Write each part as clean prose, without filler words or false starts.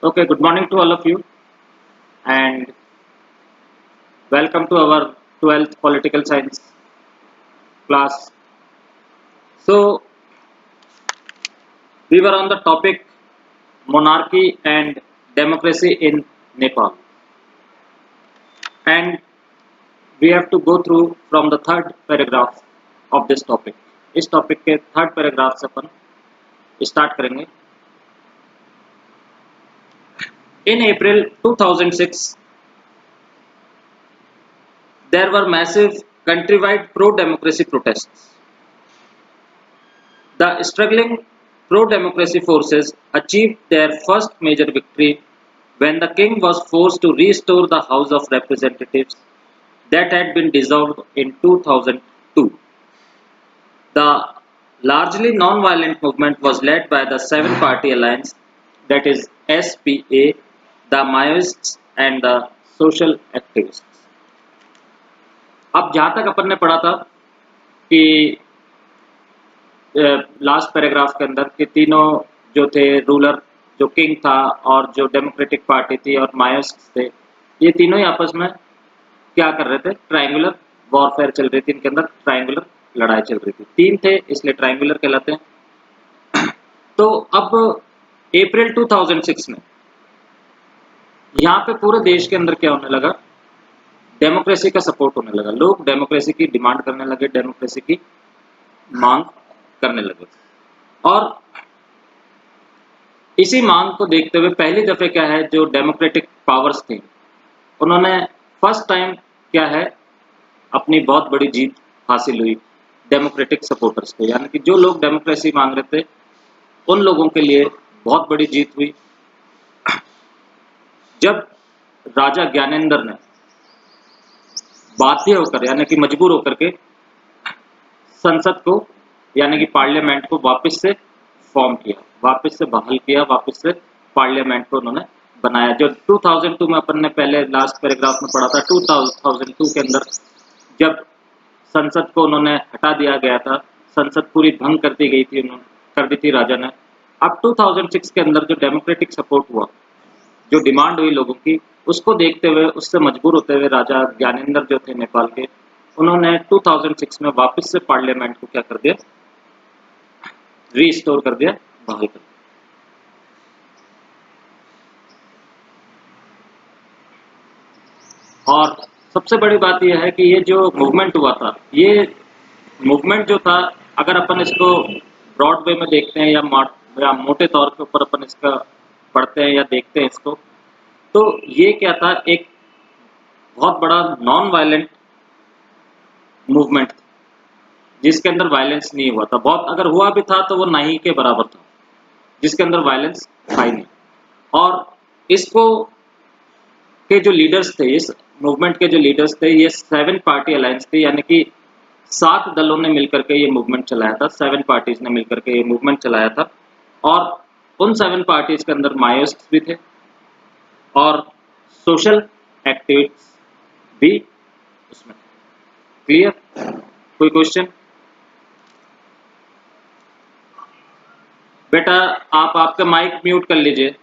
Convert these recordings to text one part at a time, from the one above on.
Okay, good morning to all of you and welcome to our 12th political science class. So, we were on the topic monarchy and democracy in Nepal, and we have to go through from the third paragraph of this topic. इस topic के third paragraph से अपन start करेंगे. In April 2006, there were massive countrywide pro-democracy protests. The struggling pro-democracy forces achieved their first major victory when the king was forced to restore the House of Representatives that had been dissolved in 2002. The largely non-violent movement was led by the seven-party alliance, that is SPA, the Maoists and the social activists. अब जहाँ तक अपन ने पढ़ा था कि last paragraph के अंदर कि तीनों जो थे रूलर, जो किंग था और जो डेमोक्रेटिक पार्टी थी और मायोइस्ट थे, ये तीनों ही आपस में क्या कर रहे थे? ट्रायंगुलर वॉरफेयर चल रही थी. इनके अंदर ट्रायंगुलर लड़ाई चल रही थी. तीन थे इसलिए ट्रायंगुलर कहलाते हैं. तो अब अप्रैल 2006 में यहाँ पे पूरे देश के अंदर क्या होने लगा? डेमोक्रेसी का सपोर्ट होने लगा. लोग डेमोक्रेसी की डिमांड करने लगे, डेमोक्रेसी की मांग करने लगे. और इसी मांग को देखते हुए पहली दफे क्या है, जो डेमोक्रेटिक पावर्स थी उन्होंने फर्स्ट टाइम क्या है अपनी बहुत बड़ी जीत हासिल हुई डेमोक्रेटिक सपोर्टर्स को. यानी कि जो लोग डेमोक्रेसी मांग रहे थे उन लोगों के लिए बहुत बड़ी जीत हुई जब राजा ज्ञानेंद्र ने बाध्य होकर यानी कि मजबूर होकर के संसद को यानी कि पार्लियामेंट को वापस से फॉर्म किया, वापस से बहाल किया, वापस से पार्लियामेंट को उन्होंने बनाया. जो 2002 में अपन ने पहले लास्ट पैराग्राफ में पढ़ा था, 2002 के अंदर जब संसद को उन्होंने हटा दिया गया था, संसद पूरी भंग कर दी गई थी, उन्होंने कर दी थी राजा ने. अब 2006 के अंदर जो डेमोक्रेटिक सपोर्ट हुआ, जो डिमांड हुई लोगों की, उसको देखते हुए, उससे मजबूर होते हुए राजा ज्ञानेंद्र जो थे नेपाल के, उन्होंने 2006 में वापस से पार्लियामेंट को क्या कर दिया? रीस्टोर कर दिया, बहाल कर दिया. और सबसे बड़ी बात यह है कि ये जो मूवमेंट हुआ था, ये मूवमेंट जो था, अगर अपन इसको ब्रॉड वे में देखते हैं या मोटे तौर के ऊपर अपन इसका पढ़ते हैं या देखते हैं इसको, तो ये क्या था? एक बहुत बड़ा नॉन वायलेंट मूवमेंट था जिसके अंदर वायलेंस नहीं हुआ था. बहुत अगर हुआ भी था तो वो नहीं के बराबर था, जिसके अंदर वायलेंस था ही नहीं. और इसको के जो लीडर्स थे, इस मूवमेंट के जो लीडर्स थे, ये सेवन पार्टी अलायंस थी. यानी कि 7 दलों ने मिलकर के ये मूवमेंट चलाया था, 7 पार्टीज ने मिलकर के ये मूवमेंट चलाया था. और उन 7 पार्टीज के अंदर मायोइस्ट भी थे और सोशल एक्टिविस्ट भी उसमें. क्लियर? कोई क्वेश्चन? बेटा आप आपका माइक म्यूट कर लीजिए.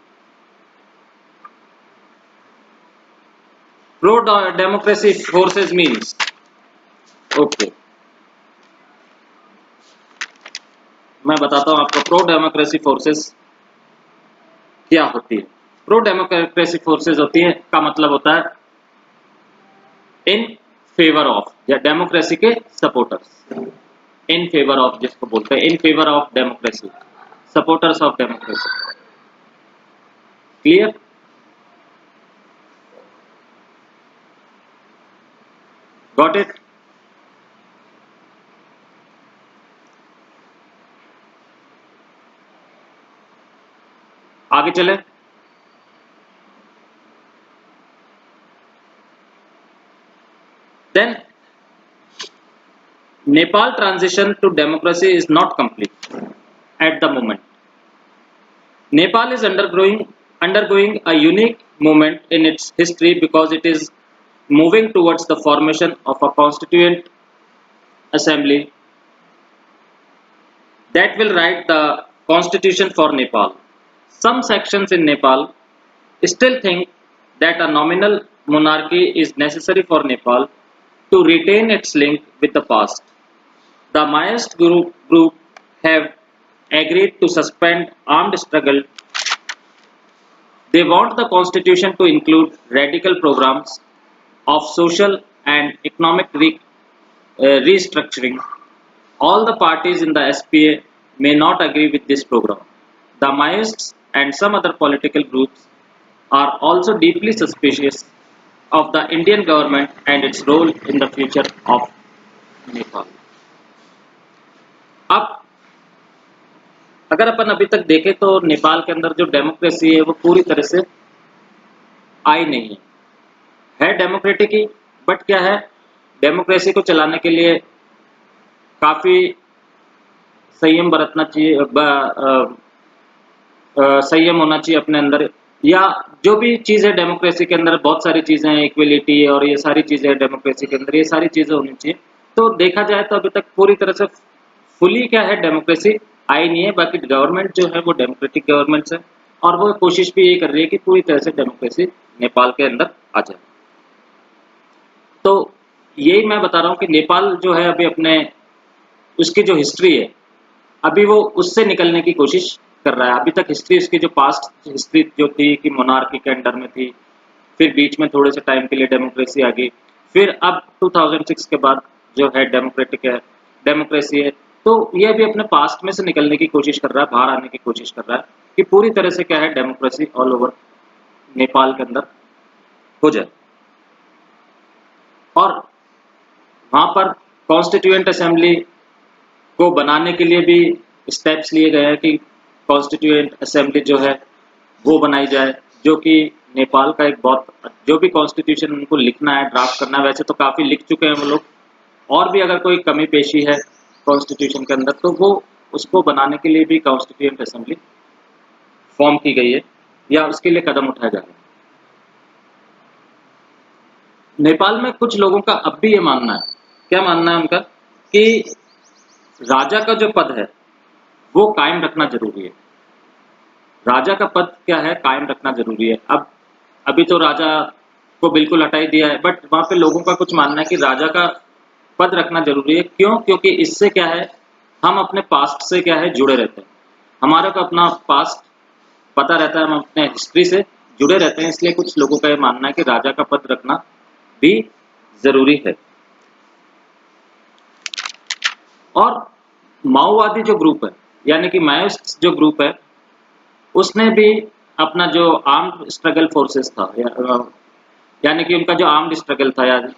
Pro democracy forces means, okay, मैं बताता हूं आपको प्रो डेमोक्रेसी फोर्सेस क्या होती है. प्रो डेमोक्रेसी फोर्सेस होती है का मतलब होता है इन फेवर ऑफ, या डेमोक्रेसी के सपोर्टर्स. इन फेवर ऑफ जिसको बोलते हैं, in favour of democracy, supporters of democracy. Clear? Got it? आगे चले. Then Nepal transition to democracy is not complete at the moment. Nepal is undergoing a unique moment in its history because it is moving towards the formation of a constituent assembly that will write the constitution for Nepal. Some sections in Nepal still think that a nominal monarchy is necessary for Nepal to retain its link with the past. The Maoist group have agreed to suspend armed struggle. They want the constitution to include radical programs of social and economic restructuring. All the parties in the SPA may not agree with this program. The Maoists and some other political groups are also deeply suspicious of the Indian government and its role in the future of Nepal. अब अगर अपन अभी तक देखें तो नेपाल के अंदर जो democracy है वो पूरी तरह से आई नहीं है डेमोक्रेटिक ही, बट क्या है, डेमोक्रेसी को चलाने के लिए काफी संयम बरतना चाहिए, संयम होना चाहिए अपने अंदर, या जो भी चीज है डेमोक्रेसी के अंदर बहुत सारी चीजें हैं, इक्वलिटी और ये सारी चीजें हैं डेमोक्रेसी के अंदर, ये सारी चीजें होनी चाहिए. तो देखा जाए तो अभी तक पूरी तरह से फुली क्या है डेमोक्रेसी आई नहीं है. बाकी गवर्नमेंट जो है वो डेमोक्रेटिक गवर्नमेंट्स है और वो कोशिश भी यही कर रही है कि पूरी तरह से डेमोक्रेसी नेपाल के अंदर आ जाए. तो यही मैं बता रहा हूँ कि नेपाल जो है अभी अपने उसकी जो हिस्ट्री है अभी वो उससे निकलने की कोशिश कर रहा है. अभी तक हिस्ट्री उसकी जो पास्ट हिस्ट्री जो थी कि मोनार्की के अंडर में थी, फिर बीच में थोड़े से टाइम के लिए डेमोक्रेसी आ गई, फिर अब 2006 के बाद जो है डेमोक्रेटिक है, डेमोक्रेसी है. तो ये अभी अपने पास्ट में से निकलने की कोशिश कर रहा है, बाहर आने की कोशिश कर रहा है कि पूरी तरह से क्या है डेमोक्रेसी ऑल ओवर नेपाल के अंदर हो जाए. और वहां पर कॉन्स्टिट्यूएंट असेंबली को बनाने के लिए भी स्टेप्स लिए गए हैं कि कॉन्स्टिट्यूएंट असेंबली जो है वो बनाई जाए, जो कि नेपाल का एक बहुत, जो भी कॉन्स्टिट्यूशन उनको लिखना है, ड्राफ्ट करना है, वैसे तो काफ़ी लिख चुके हैं वो लोग, और भी अगर कोई कमी पेशी है कॉन्स्टिट्यूशन के अंदर तो वो उसको बनाने के लिए भी कॉन्स्टिट्यूएंट असेंबली फॉर्म की गई है या उसके लिए कदम उठाया जा रहा है. नेपाल में कुछ लोगों का अब भी ये मानना है, क्या मानना है उनका, कि राजा का जो पद है वो कायम रखना जरूरी है. राजा का पद क्या है, कायम रखना जरूरी है. अब अभी तो राजा को बिल्कुल हटा ही दिया है, बट वहां पे लोगों का कुछ मानना है कि राजा का पद रखना जरूरी है. क्यों? क्योंकि इससे क्या है, हम अपने पास्ट से क्या है जुड़े रहते हैं, हमारे को अपना पास्ट पता रहता है, हम अपने हिस्ट्री से जुड़े रहते हैं. इसलिए कुछ लोगों का ये मानना है कि राजा का पद रखना भी जरूरी है. और माओवादी जो ग्रुप है, यानी कि माओइस्ट जो ग्रुप है, उसने भी अपना जो आर्म्ड स्ट्रगल फोर्सेस था, यानी कि उनका जो आर्म्ड स्ट्रगल था, यार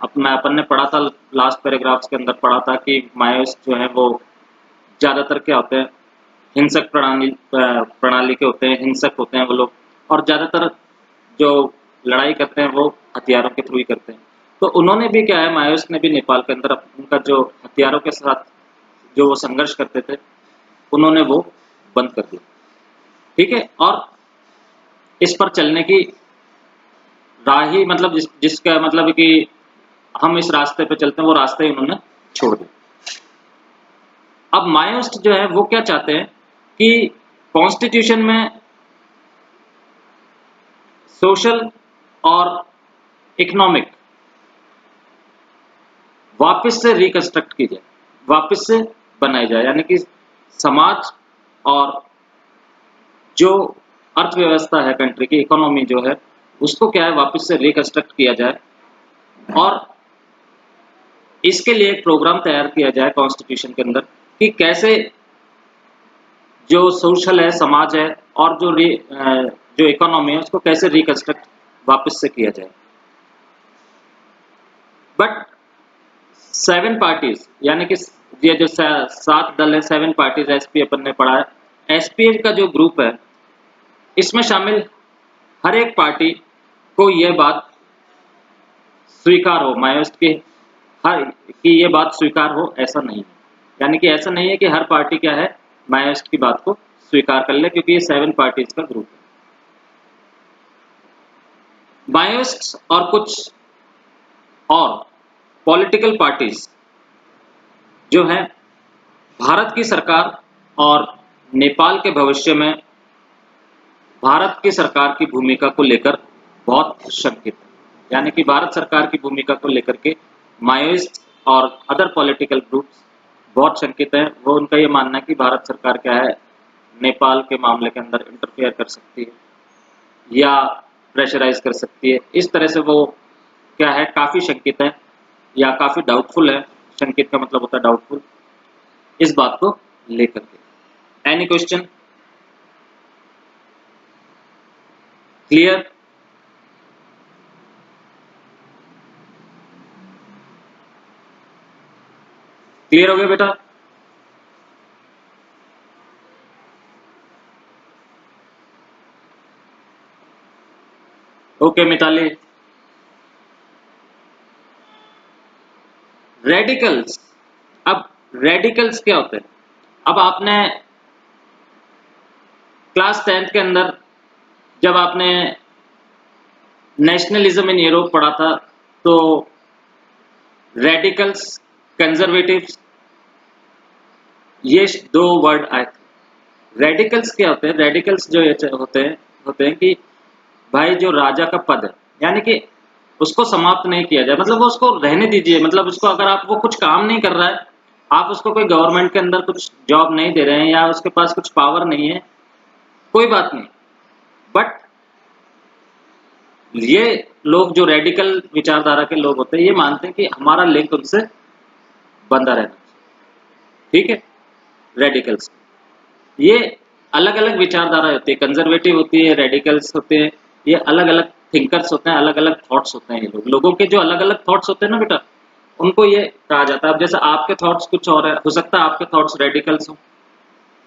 अपन ने पढ़ा था लास्ट पैराग्राफ्स के अंदर पढ़ा था कि माओइस्ट जो है वो ज़्यादातर क्या होते हैं, हिंसक प्रणाली के होते हैं, हिंसक होते हैं वो लोग, और ज़्यादातर जो लड़ाई करते हैं वो हथियारों के थ्रू ही करते हैं. तो उन्होंने भी क्या है, माओइस्ट ने भी नेपाल के अंदर उनका जो हथियारों के साथ जो वो संघर्ष करते थे उन्होंने वो बंद कर दिया. ठीक है, और इस पर चलने की राह ही, मतलब जिसका मतलब कि हम इस रास्ते पे चलते हैं, वो रास्ते ही उन्होंने छोड़ दिया. अब माओइस्ट जो है वो क्या चाहते हैं कि कॉन्स्टिट्यूशन में सोशल और इकोनॉमिक वापस से रिकंस्ट्रक्ट की जाए, वापस से बनाई जाए, यानी कि समाज और जो अर्थव्यवस्था है कंट्री की, इकोनॉमी जो है उसको क्या है वापस से रिकंस्ट्रक्ट किया जाए, और इसके लिए एक प्रोग्राम तैयार किया जाए कॉन्स्टिट्यूशन के अंदर कि कैसे जो सोशल है, समाज है, और जो इकोनॉमी है उसको कैसे रिकंस्ट्रक्ट वापस से किया जाए. बट 7 पार्टीज, यानी कि ये जो 7 दल है, 7 पार्टीज एसपी अपन ने पढ़ा है, एसपी का जो ग्रुप है इसमें शामिल हर एक पार्टी को ये बात स्वीकार हो, माओइस्ट की कि ये बात स्वीकार हो, ऐसा नहीं है. यानी कि ऐसा नहीं है कि हर पार्टी क्या है माओइस्ट की बात को स्वीकार कर ले, क्योंकि ये 7 पार्टीज का ग्रुप है. माओइस्ट और कुछ और पॉलिटिकल पार्टीज जो है भारत की सरकार और नेपाल के भविष्य में भारत की सरकार की भूमिका को लेकर बहुत शंकित है। यानी कि भारत सरकार की भूमिका को लेकर के माओइस्ट और अदर पॉलिटिकल ग्रुप्स बहुत शंकित हैं। वो उनका ये मानना है कि भारत सरकार क्या है, नेपाल के मामले के अंदर इंटरफेयर कर सकती है या प्रेशराइज कर सकती है। इस तरह से वो क्या है, काफ़ी शंकित है या काफ़ी डाउटफुल है। शंकित का मतलब होता है डाउटफुल, इस बात को लेकर के। Any question? क्लियर? क्लियर हो गया बेटा? ओके मिताली। रेडिकल्स, अब रेडिकल्स क्या होते हैं? अब आपने क्लास 10th के अंदर जब आपने नेशनलिज्म इन यूरोप पढ़ा था, तो रेडिकल्स, कंजर्वेटिव्स, ये दो वर्ड आए थे। रेडिकल्स क्या होते हैं? रेडिकल्स जो होते हैं कि भाई जो राजा का पद है, यानी कि उसको समाप्त नहीं किया जाए, मतलब वो उसको रहने दीजिए। मतलब उसको अगर आप, वो कुछ काम नहीं कर रहा है, आप उसको कोई गवर्नमेंट के अंदर कुछ जॉब नहीं दे रहे हैं या उसके पास कुछ पावर नहीं है, कोई बात नहीं, बट ये लोग जो रेडिकल विचारधारा के लोग होते हैं, ये मानते हैं कि हमारा लिंक उनसे बंधा रहना, ठीक है। रेडिकल्स ये अलग अलग विचारधारा होती है, कंजर्वेटिव होती है, रेडिकल्स होते हैं, ये अलग अलग थिंकर्स होते हैं, अलग अलग थॉट्स होते हैं। ये लोगों के जो अलग अलग थॉट्स होते हैं ना बेटा, उनको ये कहा जाता है। अब जैसे आपके थॉट्स कुछ और है, हो सकता है आपके थॉट्स रेडिकल्स हो,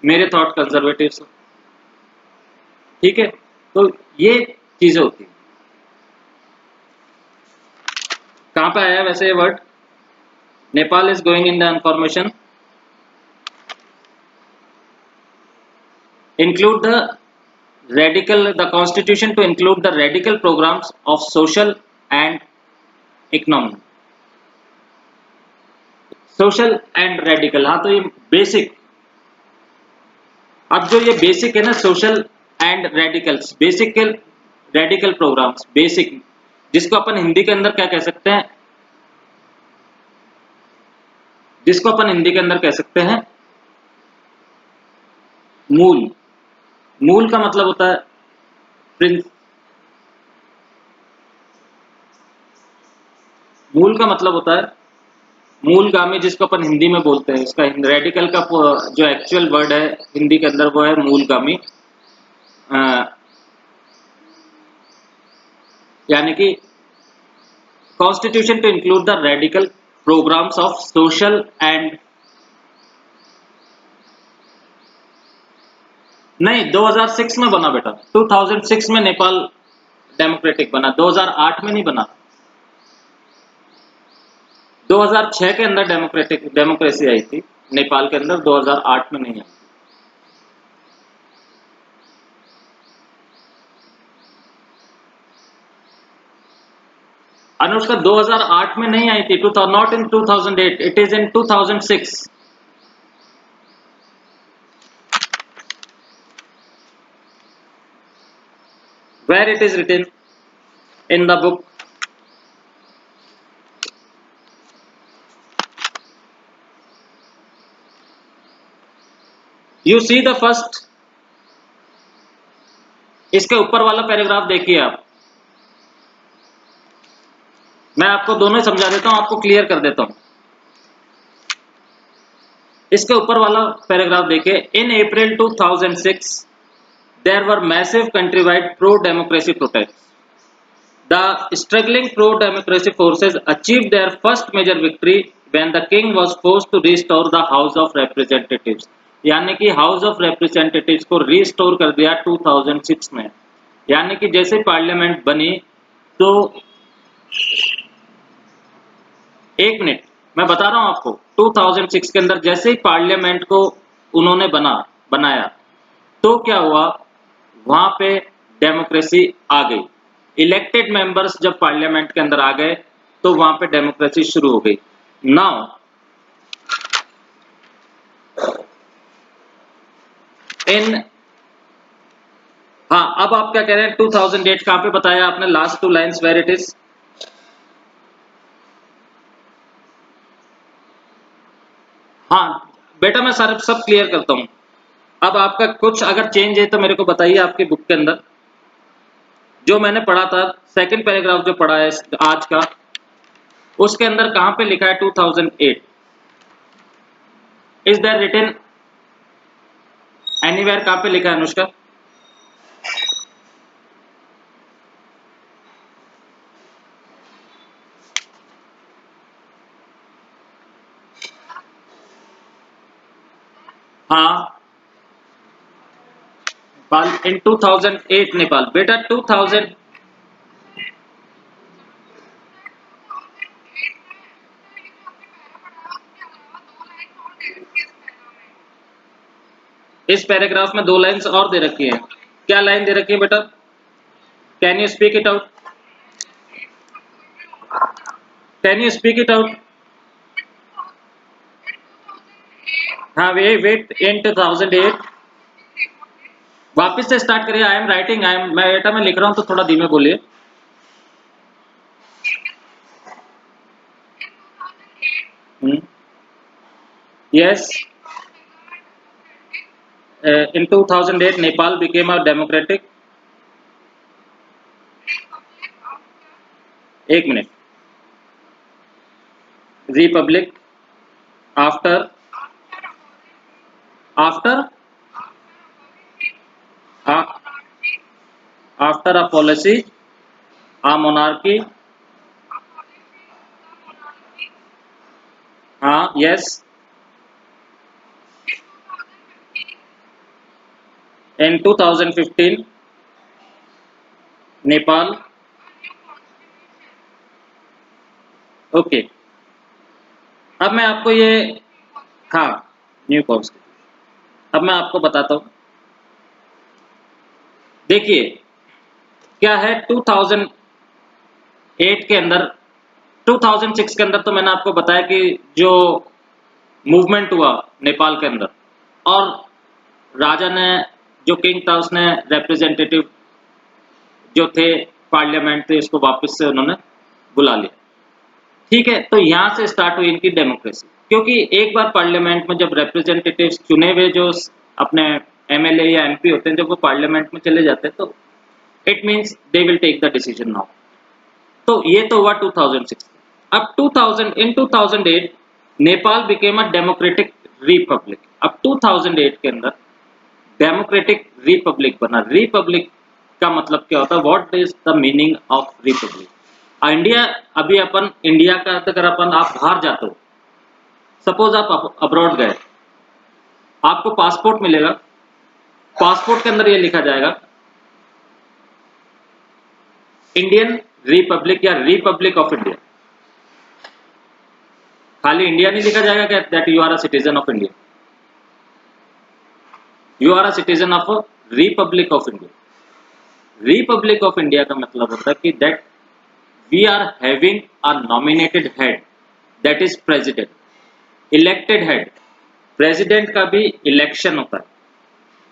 मेरे थॉट कंजर्वेटिव्स हो, ठीक है। तो ये चीजें होती है। कहाँ पे आया वैसे ये word? Nepal is going in the information include the constitution to include the radical programs of social and economic, social and radical. हाँ, तो ये बेसिक, अब जो ये बेसिक है ना, सोशल एंड रेडिकल्स, बेसिक के रेडिकल प्रोग्राम्स, बेसिक, जिसको अपन हिंदी के अंदर क्या कह सकते हैं, जिसको अपन हिंदी के अंदर कह सकते हैं मूल। मूल का मतलब होता है प्रिंस, मूल का मतलब होता है मूलगामी, जिसको अपन हिंदी में बोलते हैं। इसका रेडिकल का जो एक्चुअल वर्ड है हिंदी के अंदर, वो है मूलगामी। यानी कि constitution to include the radical programmes of social and, नहीं 2006 में बना बेटा, 2006 में नेपाल डेमोक्रेटिक बना, 2008 में नहीं बना। 2006 के अंदर डेमोक्रेसी आई थी नेपाल के अंदर, 2008 में नहीं आई। अनुष्का 2008 में नहीं आई थी, not in 2008, it is in 2006। Where it is written in the book? You see the first, इसके ऊपर वाला पैराग्राफ देखिए आप। मैं आपको दोनों समझा देता हूं, आपको क्लियर कर देता हूं। इसके ऊपर वाला पैराग्राफ देखिए। In April 2006 there were massive country wide pro democracy protest. The struggling pro-democracy forces achieved their first major victory when the king was forced to restore the House of Representatives। यानी कि house of representatives को restore कर दिया 2006 में। यानी कि जैसे parliament बनी, तो एक मिनट मैं बता रहा हूं आपको, 2006 के अंदर जैसे ही पार्लियामेंट को उन्होंने बनाया, तो क्या हुआ, वहां पे डेमोक्रेसी आ गई। इलेक्टेड मेंबर्स जब पार्लियामेंट के अंदर आ गए, तो वहां पे डेमोक्रेसी शुरू हो गई। नाउ इन हाँ, अब आप क्या कह रहे हैं 2008 कहाँ पे बताया आपने last two lines where it is? हाँ बेटा मैं सारा सब क्लियर करता हूँ। अब आपका कुछ अगर चेंज है तो मेरे को बताइए आपकी बुक के अंदर। जो मैंने पढ़ा था सेकंड पैराग्राफ जो पढ़ा है आज का, उसके अंदर कहाँ पे लिखा है 2008? Is that written anywhere? कहाँ पे लिखा है अनुष्का? हाँ नेपाल इन 2008 नेपाल बेटा 2000। इस पैराग्राफ में दो लाइंस और दे रखी है। क्या लाइन दे रखी है बेटा? Can you speak it out? Can you speak it out? हाँ वे वेट इन 2008। वापस से स्टार्ट करिए। I am writing, I am मैं बेटा मैं लिख रहा हूँ तो थोड़ा धीमे बोलिए। Yes, in 2008 Nepal became a democratic. एक मिनट। Republic after after after a policy a monarchy. हाँ यस। इन 2015 नेपाल। ओके। अब मैं आपको ये, हाँ न्यू कॉन्स्टिट्यूशन, अब मैं आपको बताता हूँ। देखिए क्या है 2008 के अंदर, 2006 के अंदर तो मैंने आपको बताया कि जो मूवमेंट हुआ नेपाल के अंदर, और राजा ने, जो किंग था उसने रिप्रेजेंटेटिव जो थे पार्लियामेंट थे उसको वापस से उन्होंने बुला लिया। ठीक है, तो यहाँ से स्टार्ट हुई इनकी डेमोक्रेसी, क्योंकि एक बार पार्लियामेंट में जब रिप्रेजेंटेटिव्स चुने हुए जो अपने एमएलए या एमपी होते हैं, जब वो पार्लियामेंट में चले जाते हैं तो it means they will take the decision now. तो ये तो हुआ 2006। अब 2000 in 2008 Nepal became a democratic republic. अब 2008 के अंदर डेमोक्रेटिक रिपब्लिक बना। रिपब्लिक का मतलब क्या होता है? What is the meaning of Republic? India, अभी अपन इंडिया का अगर अपन आप बाहर जाते हो, सपोज आप अब्रॉड गए, आपको पासपोर्ट मिलेगा। पासपोर्ट के अंदर ये लिखा जाएगा इंडियन रिपब्लिक या रिपब्लिक ऑफ इंडिया। खाली इंडिया नहीं लिखा जाएगा क्या that you are a citizen of India? You are a citizen of republic of India. Republic of India का मतलब होता है कि that we are having a nominated head, that is president, elected head. President का भी election होता है,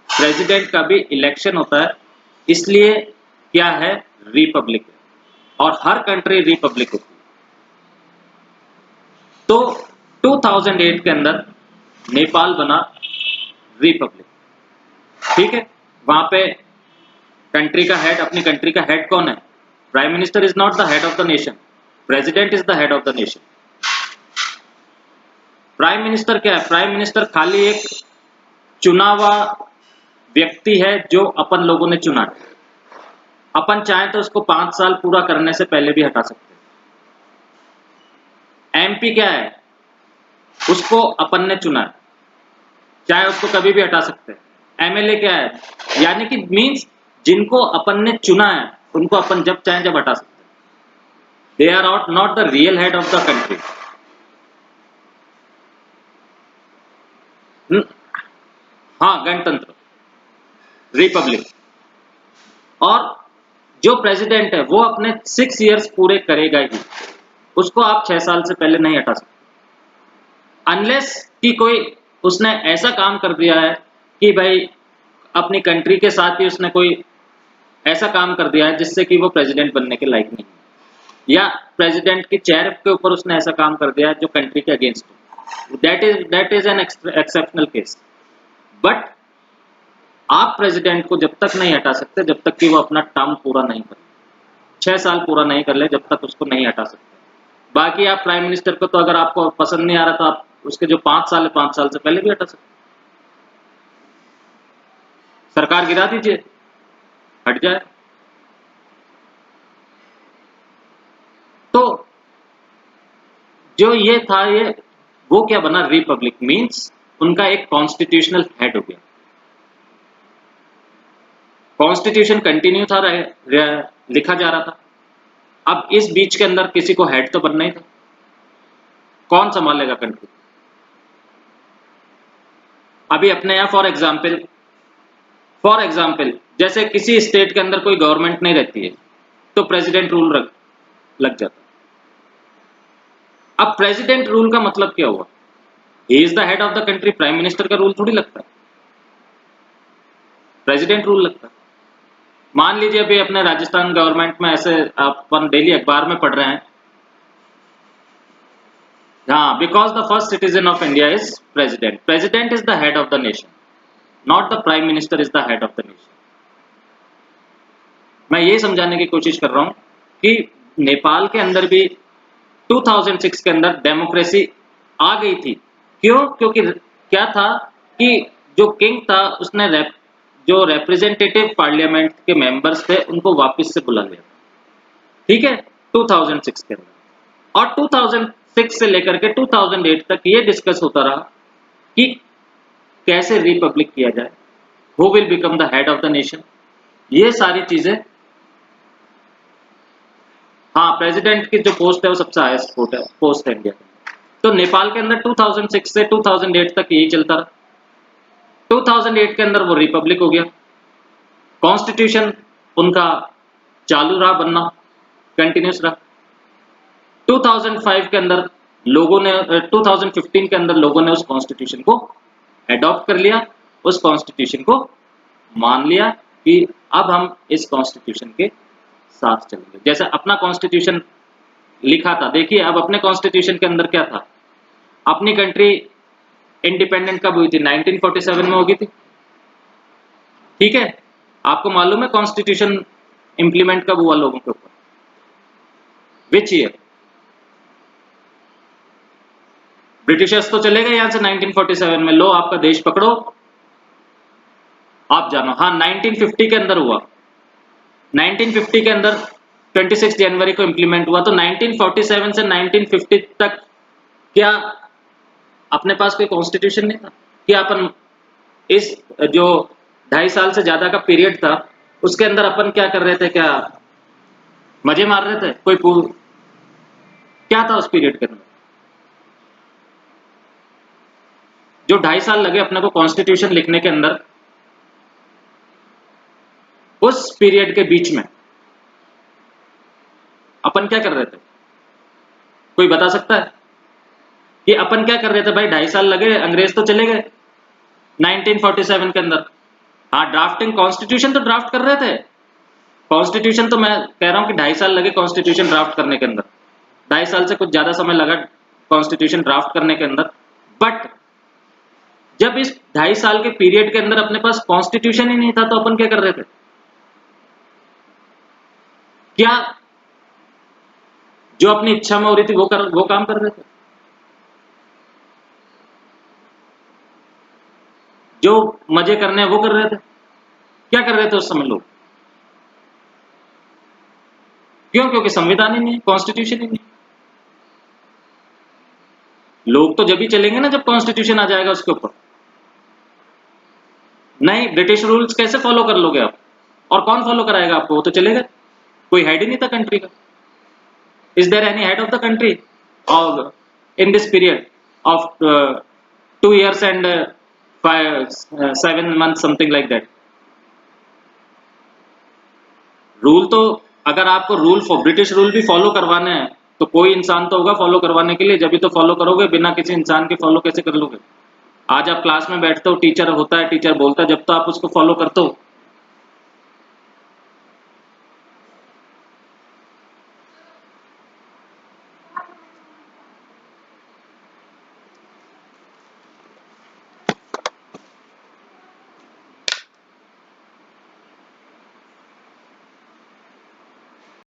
president का भी इलेक्शन होता है, इसलिए क्या है? रिपब्लिक। और हर कंट्री रिपब्लिक होती है। तो 2008 के अंदर नेपाल बना रिपब्लिक। ठीक है, वहां पे कंट्री का हेड, अपनी कंट्री का हेड कौन है? Prime minister is not the head of the nation, president is the head of the nation. Prime minister क्या है? प्राइम मिनिस्टर खाली एक चुना हुआ व्यक्ति है जो अपन लोगों ने चुना है। अपन चाहें तो उसको 5 साल पूरा करने से पहले भी हटा सकते हैं। एमपी क्या है? उसको अपन ने चुना है, चाहे उसको कभी भी हटा सकते हैं। एमएलए क्या है? यानी कि मींस जिनको अपन ने चुना है उनको अपन जब चाहें जब हटा सकते हैं। They are not the real head of the country. हाँ, गणतंत्र, रिपब्लिक। और जो प्रेसिडेंट है वो अपने 6 इयर्स पूरे करेगा ही, उसको आप 6 साल से पहले नहीं हटा सकते, अनलेस कि कोई उसने ऐसा काम कर दिया है कि भाई अपनी कंट्री के साथ ही उसने कोई ऐसा काम कर दिया है जिससे कि वो प्रेसिडेंट बनने के लायक नहीं है, या प्रेसिडेंट की चेयर के ऊपर उसने ऐसा काम कर दिया है जो कंट्री के अगेंस्ट हो, that is an exceptional case. But आप प्रेसिडेंट को जब तक नहीं हटा सकते जब तक कि वो अपना टर्म पूरा नहीं करे, 6 साल पूरा नहीं कर ले, जब तक उसको नहीं हटा सकते। बाकी आप प्राइम मिनिस्टर को तो अगर आपको पसंद नहीं आ रहा तो आप उसके जो 5 साल है 5 साल से पहले भी हटा सकते, सरकार गिरा दीजिए, हट जाए। तो जो ये था, ये वो क्या बना, रिपब्लिक मींस उनका एक कॉन्स्टिट्यूशनल हेड हो गया। कॉन्स्टिट्यूशन कंटिन्यू था, लिखा जा रहा था। अब इस बीच के अंदर किसी को हेड तो बनना ही था, कौन संभालेगा कंट्री? अभी अपने यहाँ फॉर एग्जाम्पल जैसे किसी स्टेट के अंदर कोई गवर्नमेंट नहीं रहती है तो प्रेसिडेंट रूल लग जाता। अब प्रेसिडेंट रूल का मतलब क्या हुआ? He is the head of the country, prime minister का रूल थोड़ी लगता है, प्रेसिडेंट रूल लगता है। मान लीजिए अभी अपने राजस्थान गवर्नमेंट में ऐसे अपन डेली अखबार में पढ़ रहे हैं, हाँ, because the first citizen of India is president, president is the head of the nation, not the prime minister is the head of the nation. मैं ये समझाने की कोशिश कर रहा हूं कि नेपाल के अंदर भी 2006 के अंदर डेमोक्रेसी आ गई थी। क्यों? क्योंकि क्या था कि जो किंग था उसने जो रिप्रेजेंटेटिव पार्लियामेंट के मेंबर्स थे उनको वापस से बुला लिया, ठीक है, 2006 के अंदर। और 2006 से लेकर के 2008 तक ये डिस्कस होता रहा कि कैसे रिपब्लिक किया जाए, who will become the head of the nation, ये सारी चीजें। हाँ, प्रेसिडेंट की जो पोस्ट है वो सबसे हाईएस्ट पोस्ट है इंडिया में। तो नेपाल के अंदर 2006 से 2008 तक यही चलता रहा। 2008 के अंदर वो रिपब्लिक हो गया, कॉन्स्टिट्यूशन उनका चालू रहा बनना, कंटिन्यूस रहा। 2005 के अंदर लोगों ने 2015 के अंदर लोगों ने उस कॉन्स्टिट्यूशन को एडॉप्ट कर लिया, उस कॉन्स्टिट्यूशन को मान लिया कि अब हम इस कॉन्स्टिट्यूशन के साथ चलेंगे। जैसे अपना कॉन्स्टिट्यूशन लिखा था, देखिए अब अपने कॉन्स्टिट्यूशन के अंदर क्या था, अपनी कंट्री इंडिपेंडेंट कब हुई थी? 1947 में होगी थी, ठीक है। आपको मालूम है कॉन्स्टिट्यूशन इंप्लीमेंट कब हुआ लोगों के ऊपर? Which year? ब्रिटिशर्स तो चले गए यहां से 1947 में, लो आपका देश पकड़ो, आप जानो। हाँ, 1950 के अंदर हुआ, 1950 के अंदर 26 जनवरी को इंप्लीमेंट हुआ। तो 1947 से 1950 तक क्या अपने पास कोई कॉन्स्टिट्यूशन नहीं था? क्या अपन इस जो 2.5 साल से ज्यादा का पीरियड था उसके अंदर अपन क्या कर रहे थे? क्या मजे मार रहे थे? क्या था उस पीरियड के अंदर? जो 2.5 साल लगे अपने को कॉन्स्टिट्यूशन लिखने के अंदर, उस पीरियड के बीच में अपन क्या कर रहे थे? कोई बता सकता है कि अपन क्या कर रहे थे? भाई 2.5 साल लगे, अंग्रेज तो चले गए 1947 के अंदर। हाँ, ड्राफ्टिंग कॉन्स्टिट्यूशन तो ड्राफ्ट कर रहे थे, कॉन्स्टिट्यूशन तो मैं कह रहा हूं कि 2.5 साल लगे कॉन्स्टिट्यूशन ड्राफ्ट करने के अंदर, 2.5 साल से कुछ ज्यादा समय लगा कॉन्स्टिट्यूशन ड्राफ्ट करने के अंदर। बट जब इस 2.5 साल के पीरियड के अंदर अपने पास कॉन्स्टिट्यूशन ही नहीं था तो अपन क्या कर रहे थे? क्या जो अपनी इच्छा में हो रही थी वो काम कर रहे थे? जो मजे करने हैं वो कर रहे थे? क्या कर रहे थे उस समय लोग? क्यों? क्योंकि संविधान ही नहीं है, कॉन्स्टिट्यूशन ही नहीं। लोग तो जब ही चलेंगे ना जब कॉन्स्टिट्यूशन आ जाएगा उसके ऊपर। नहीं, ब्रिटिश रूल्स कैसे फॉलो कर लोगे आप? और कौन फॉलो कराएगा आपको? वो तो चलेगा, कोई हेड ही नहीं था कंट्री का। Is there any head of the country और in this period of 2 years and 7 months something like that? Rule तो अगर आपको ब्रिटिश रूल भी फॉलो करवाने हैं तो कोई इंसान तो होगा फॉलो करवाने के लिए, जब भी तो फॉलो करोगे, बिना किसी इंसान के फॉलो कैसे कर लोगे? आज आप क्लास में बैठते हो, टीचर होता है, टीचर बोलता है, जब तो आप उसको फॉलो करते हो